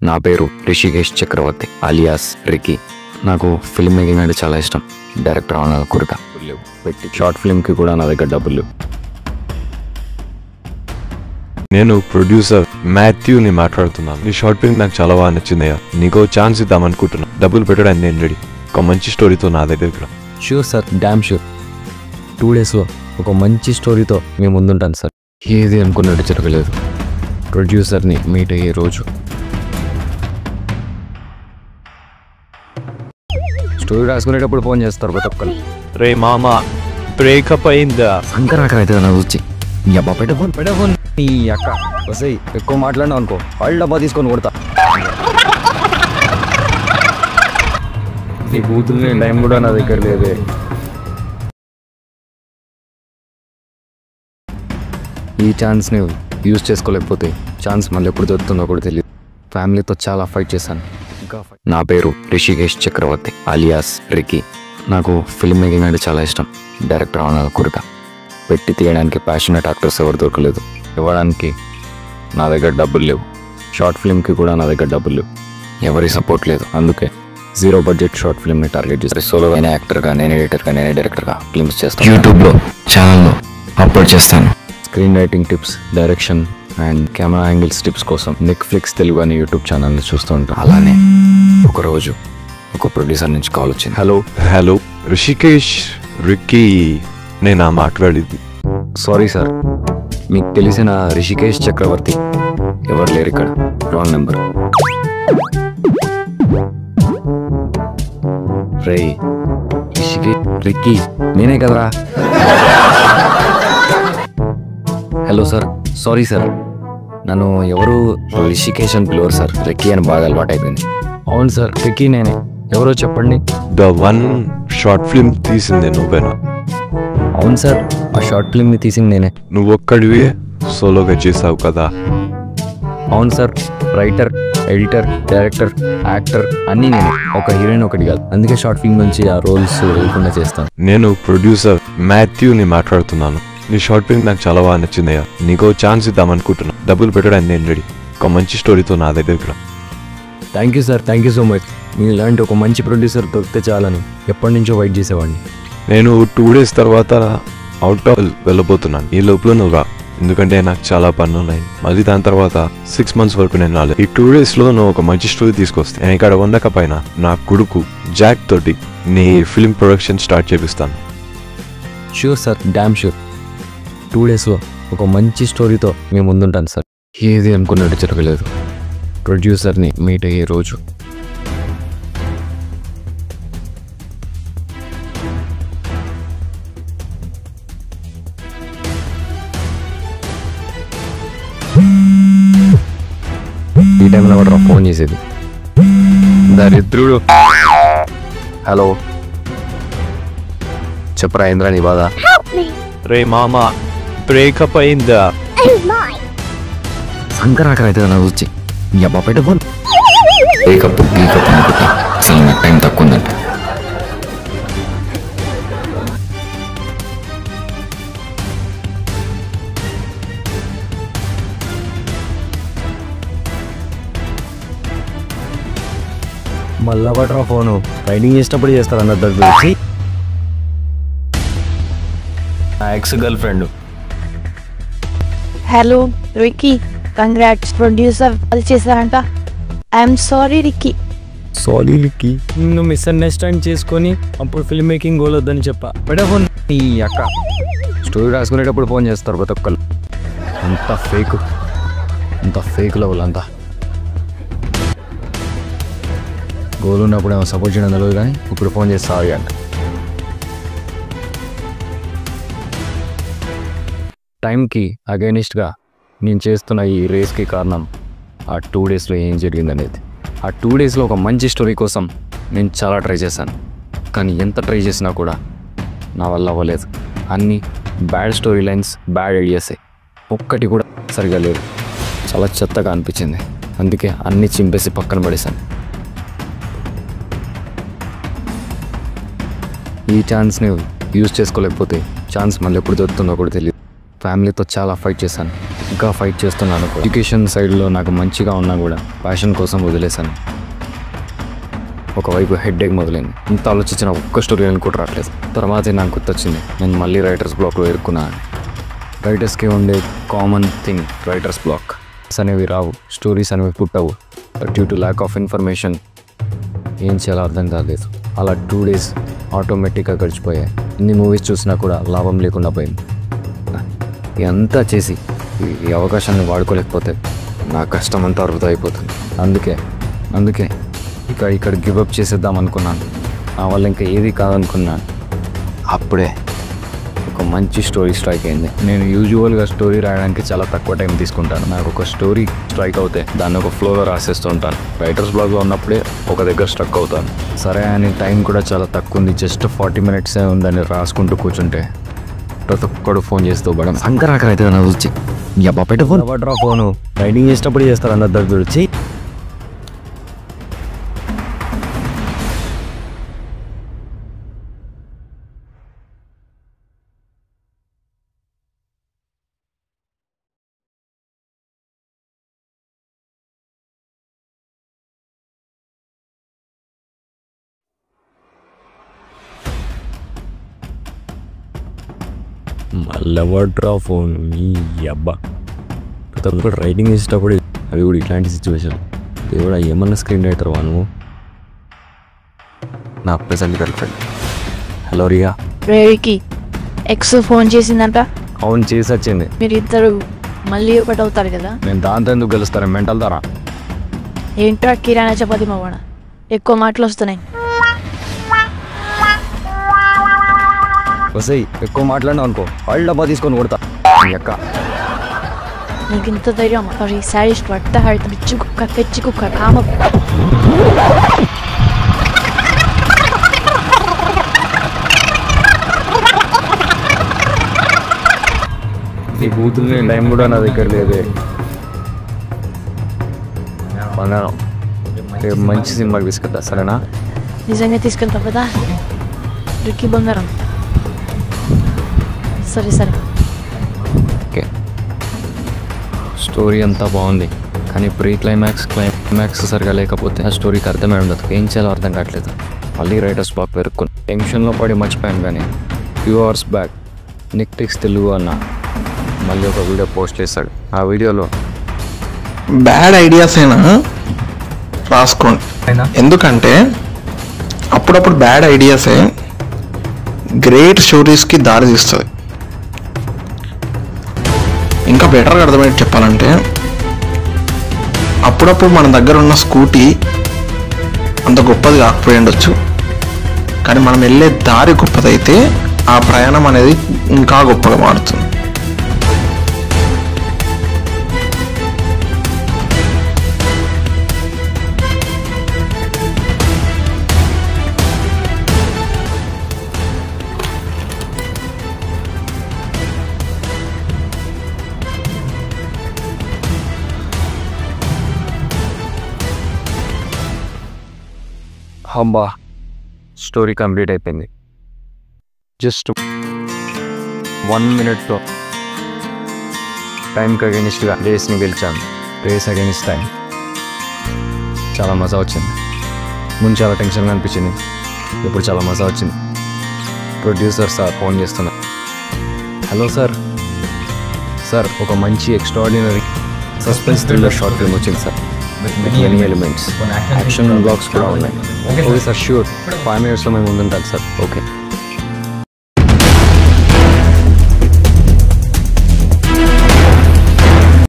నా పేరు రిషికేష్ చక్రవర్తి alias Ricky. నాకు ఫిల్మ్ మేకింగ్ అంటే చాలా ఇష్టం. డైరెక్టర్ అవ్వాలన్న కోరిక లేవు. పెట్టి షార్ట్ ఫిల్మ్కి కూడా నా దగ్గర డబ్బులు లేవు. నేను ప్రొడ్యూసర్ మాథ్యూని మాట్లాడుతున్నాను. నీ షార్ట్ ఫిల్మ్ నాకు చాలా బాగా నచ్చిందయ్యా. నీకు ఛాన్స్ ఇద్దాం అనుకుంటున్నా. డబ్బులు పెట్టడానికి నేను రెడీ. ఒక మంచి స్టోరీతో నా దగ్గరికి రా. Sure sir, damn sure. 2 daysలో ఒక మంచి స్టోరీతో మేము ముందుంటాను సార్. ఏది అనుకున్నట్టు జరగలేదు. ప్రొడ్యూసర్ని మీట్ అయ్యే రోజు. స్టోరీ రాసుకునేటప్పుడు ఫోన్ చేస్తారు ప్రతి ఒక్కరు. రే మామ, బ్రేకప్ అయిందా? సంకరాకర అయితే నా వచ్చి నీ అబ్బా పెడఫోన్ నీ అక్క వసై ఎక్కువ మాట్లాడినావు అనుకో వాళ్ళ డబ్బా తీసుకొని కొడతా. నీ కూతుర్ని టైం కూడా నా దగ్గర లేదే. ఈ ఛాన్స్ని యూజ్ చేసుకోలేకపోతే ఛాన్స్ మళ్ళీ ఎప్పుడు దొరుకుతుందో కూడా తెలియదు. ఫ్యామిలీతో చాలా ఫైట్ చేశాను. ఇంకా నా పేరు రిషికేష్ చక్రవర్తి అలియాస్ రికీ. నాకు ఫిల్మ్ మేకింగ్ అంటే చాలా ఇష్టం. డైరెక్టర్ అవ్వాలన్న కోరిక. పెట్టి తీయడానికి ప్యాషనెట్ యాక్టర్స్ ఎవరు దొరకలేదు. ఇవ్వడానికి నా దగ్గర డబ్బులు లేవు. షార్ట్ ఫిల్మ్కి కూడా నా దగ్గర డబ్బులు లేవు. ఎవరి సపోర్ట్ లేదు. అందుకే 0 బడ్జెట్ షార్ట్ ఫిల్మ్ని టార్గెట్ చేసి సోలో నేనే యాక్టర్గా, నేనే ఎడిటర్గా, నేనే డైరెక్టర్గా ఫిల్మ్స్ చేస్తాను. యూట్యూబ్లో ఛానల్లో అప్లోడ్ చేస్తాను. Screen writing tips, direction and camera angles tips కోసం నెట్ఫ్లిక్స్ తెలుగు అనే యూట్యూబ్ ఛానల్ని చూస్తూ ఉంటాను. అలానే ఒకరోజు ఒక ప్రొడ్యూసర్ నుంచి కాల్ వచ్చింది. హలో రిషికేష్, రిక్కీ నేనా మాట్లాడేది? సారీ సార్, మీకు తెలిసిన రిషికేష్ చక్రవర్తి ఎవరు లేరు ఇక్కడ. Wrong number. రే రిషికేష్ రిక్కీ నేనే కదరా. హలో సార్, సారీ సార్, నన్ను ఎవరు రిషికేష్ అని పిలవరు సార్. రిక్కీ అని బాగా అలవాటు అయిపోయింది. అవును సార్, రిక్కీ నేనే. ఎవరో చెప్పండి. ద వన్ షార్ట్ ఫిల్మ్ తీసిందే నువ్వేనా? అవును సార్, ఆ షార్ట్ ఫిల్మ్ని తీసింది నేనే. నువ్వు ఒక్కడివే సోలోగా చేసావు కదా? అవును sir, writer, editor, director, actor అన్నీ నేనే. ఒక హీరోయిన్ ఒకటి కాదు. అందుకే షార్ట్ ఫిల్మ్ నుంచి ఆ రోల్స్ లేకుండా చేస్తాను. నేను ప్రొడ్యూసర్ మాథ్యూని మాట్లాడుతున్నాను. నీ షార్ట్ ఫిల్మ్ నాకు చాలా బాగా నచ్చిందయ్యా. నీకు ఛాన్స్ ఇద్దాం అనుకుంటున్నా. డబ్బులు పెట్టడానికి నేను రెడీ. ఒక మంచి స్టోరీతో నా దగ్గరికి రా. Thank you sir, thank you so much. మీ ఇలాంటి ఒక మంచి ప్రొడ్యూసర్ దొరికితే చాలని ఎప్పటి నుంచో వెయిట్ చేసేవాడిని. నేను 2 days తర్వాత అవుట్ ఆఫ్ వెళ్ళబోతున్నాను. ఈ లోపల నువ్వు రా, ఎందుకంటే నాకు చాలా పనులు ఉన్నాయి. మళ్ళీ దాని తర్వాత 6 months వరకు నేను రాలేదు. ఈ 2 daysలో నువ్వు ఒక మంచి స్టోరీ తీసుకొస్తే నేను ఇక్కడ ఉండకపోయినా నా కొడుకు జాక్ తోటి నీ ఫిల్మ్ ప్రొడక్షన్ స్టార్ట్ చేపిస్తాను. Sure sir, damn sure. 2 daysలో ఒక మంచి స్టోరీతో మేము ముందుంటాను సార్. ఏది అనుకున్నట్టు జరగలేదు. ప్రొడ్యూసర్ని మీట్ అయ్యే రోజు. ఈ టైంలో కూడా ఫోన్ చేసేది దరిద్రుడు. హలో చెప్పరా, ఇంద్రా నీ బాధ? రే మామ, బ్రేకప్ అయిందా? సంకరాకర అయితే నా వచ్చి నీ అబ్బా ఫోన్. బ్రేకప్ బ్రేకప్ అనుకుంటా. అసలు నాకు టైం తక్కువ ఉందంట. మళ్ళా పట్టరా ఫోను. రైడింగ్ చేసినప్పుడు చేస్తారు అన్న దగ్గర. నా ex girlfriend. Hello Ricky, congrats, producer అది చేశారంట. I'm sorry Ricky. Sorry Ricky, నిన్ను మిస్అండర్స్టాండ్ చేసుకొని అప్పుడు ఫిల్మ్ మేకింగ్ గోల్ వద్దని చెప్పా. పెడఫోన్ నీ అక్క. స్టోరీ రాసుకునేటప్పుడు ఫోన్ చేస్తారు ప్రతి ఒక్కరు. అంత ఫేక్ లెవెల్ అంతా. గోల్ ఉన్నప్పుడు ఏమో సపోర్ట్ చేయడం తెలియదు, కానీ ఇప్పుడు ఫోన్ చేసి సారీ అంట. టైంకి అగైనిస్ట్గా నేను చేస్తున్న ఈ రేస్కి కారణం ఆ 2 daysలో ఏం జరిగిందనేది. ఆ 2 daysలో ఒక మంచి స్టోరీ కోసం నేను చాలా ట్రై చేశాను. కానీ ఎంత ట్రై చేసినా కూడా నా వల్ల అవ్వలేదు. అన్నీ బ్యాడ్ స్టోరీ లైన్స్, బ్యాడ్ ఐడియాసే. ఒక్కటి కూడా సరిగా లేదు. చాలా చెత్తగా అనిపించింది. అందుకే అన్నీ చింపేసి పక్కన పడేశాను. ఈ ఛాన్స్ని యూజ్ చేసుకోలేకపోతే ఛాన్స్ మళ్ళీ ఎప్పుడు దొరుకుతుందో కూడా తెలియదు. ఫ్యామిలీతో చాలా ఫైట్ చేశాను, ఇంకా ఫైట్ చేస్తున్నాను కూడా. ఎడ్యుకేషన్ సైడ్లో నాకు మంచిగా ఉన్నా కూడా ప్యాషన్ కోసం వదిలేశాను. ఒకవైపు హెడ్ఏక్ మొదలైంది. ఇంత ఆలోచించిన ఒక్క స్టోరీ అని కూడా రావట్లేదు. తర్వాతే నాకు గుర్తొచ్చింది, నేను మళ్ళీ రైటర్స్ బ్లాక్లో ఇరుక్కున్నాను. రైటర్స్కి ఉండే కామన్ థింగ్ రైటర్స్ బ్లాక్. అనేవి రావు, స్టోరీస్ అనేవి పుట్టవు. Due to lack of information ఏం చేయాలో అర్థం కాలేదు. అలా 2 days ఆటోమేటిక్గా గడిచిపోయాయి. ఇన్ని మూవీస్ చూసినా కూడా లాభం లేకుండా పోయింది. ఇదంతా చేసి ఈ అవకాశాన్ని వాడుకోలేకపోతే నా కష్టం అంతా వృధా అయిపోతుంది. అందుకే ఇక్కడ గివప్ చేసేద్దాం అనుకున్నాను. నా వల్ల ఇంకా ఏది కాదనుకున్నాను. అప్పుడే ఒక మంచి స్టోరీ స్ట్రైక్ అయింది. నేను యూజువల్గా స్టోరీ రాయడానికి చాలా తక్కువ టైం తీసుకుంటాను. నాకు ఒక స్టోరీ స్ట్రైక్ అవుతే దాన్ని ఒక ఫ్లోలో రాసేస్తూ ఉంటాను. రైటర్స్ బ్లాగ్లో ఉన్నప్పుడే ఒక దగ్గర స్ట్రక్ అవుతాను. సరే అని టైం కూడా చాలా తక్కువ ఉంది, జస్ట్ 40 minutes ఉందని రాసుకుంటూ కూర్చుంటే ప్రతి ఒక్కడు ఫోన్ చేస్తూ పడడం సంకరాకర అయితే నా వచ్చి పెట్ట ఫోన్ ఎవడ్రా ఫోను రైడింగ్ చేసేటప్పుడు చేస్తారు అందరు దగ్గర వచ్చి. మళ్ళీ ఎవడ్రా ఫోన్ మీ అబ్బా ప్రతి ఒక్కరు రైడింగ్ చేసేటప్పుడు అవి కూడా ఇట్లాంటి సిచ్యువేషన్. దేవుడా ఏమన్నా స్క్రీన్ రైటర్ వా నువ్వు? నా present girlfriend. Hello Riya. రేకి ఎక్స్ ఫోన్ చేసిందంట. అవును చేసి వచ్చింది. మీరిద్దరు మళ్ళీ ఒకటి అవుతారు కదా. నేను దాంతో ఎందుకు గెలుస్తాను మెంటల్ ద్వారా? ఏంట్రా కిరాణా చపాతి మవ్వడ, ఎక్కువ మాటలు వస్తున్నాయి. వస్తాయి ఎక్కువ మాట్లాడినావు అనుకో వాళ్ళు డబ్బా తీసుకొని కొడతా. ఎక్క నీకు ఇంత ధైర్యం? సారీ శారీస్ట్ వట్ట హైట్ పిచ్చి కుక్క పెచ్చి కుక్క కామ. నీ కూతుర్ని టైం కూడా నా దగ్గర లేదే. బంగారం రేపు మంచి సినిమాకి తీసుకెళ్తా సరేనా? నిజంగా తీసుకెళ్తావు కదా రిక్కీ బంగారం? సరే ఓకే. స్టోరీ అంతా బాగుంది కానీ ప్రీ క్లైమాక్స్ సరిగా లేకపోతే ఆ స్టోరీకి అర్థమే ఉండదు. ఏం చేయాలో అర్థం కావట్లేదు. మళ్ళీ రైటర్స్ బ్లాక్ పెరుక్కుని టెన్షన్లో పడి మర్చిపోయాను. కానీ few hours back Netflix Telugu అన్న మళ్ళీ ఒక వీడియో పోస్ట్ చేశాడు. ఆ వీడియోలో బ్యాడ్ ఐడియాస్ అయినా రాసుకోండి, ఎందుకంటే అప్పుడప్పుడు బ్యాడ్ ఐడియాసే గ్రేట్ స్టోరీస్కి దారి తీస్తుంది. ఇంకా బెటర్గా అర్థమయ్యేది చెప్పాలంటే అప్పుడప్పుడు మన దగ్గర ఉన్న స్కూటీ అంత గొప్పది కాకపోయి ఉండొచ్చు, కానీ మనం వెళ్ళే దారి గొప్పదైతే ఆ ప్రయాణం అనేది ఇంకా గొప్పగా మారుతుంది. అబ్బా స్టోరీ కంప్లీట్ అయిపోయింది. జస్ట్ 1 minute టైంకి అగెనిస్ట్గా రేస్ని గెలిచాను. రేస్ అగెనిస్ట్ టైం చాలా మజా వచ్చింది. ముందు చాలా టెన్షన్గా అనిపించింది, ఇప్పుడు చాలా మజా వచ్చింది. ప్రొడ్యూసర్ సార్ ఫోన్ చేస్తున్నా. Hello sir. ఒక మంచి extraordinary suspense thriller short film వచ్చింది sir. Many elements, action blocks కూడా ఉన్నాయి. ఓకే సార్, ష్యూర్ 5 minutesలో మేము ముందుంటాం సార్. ఓకే.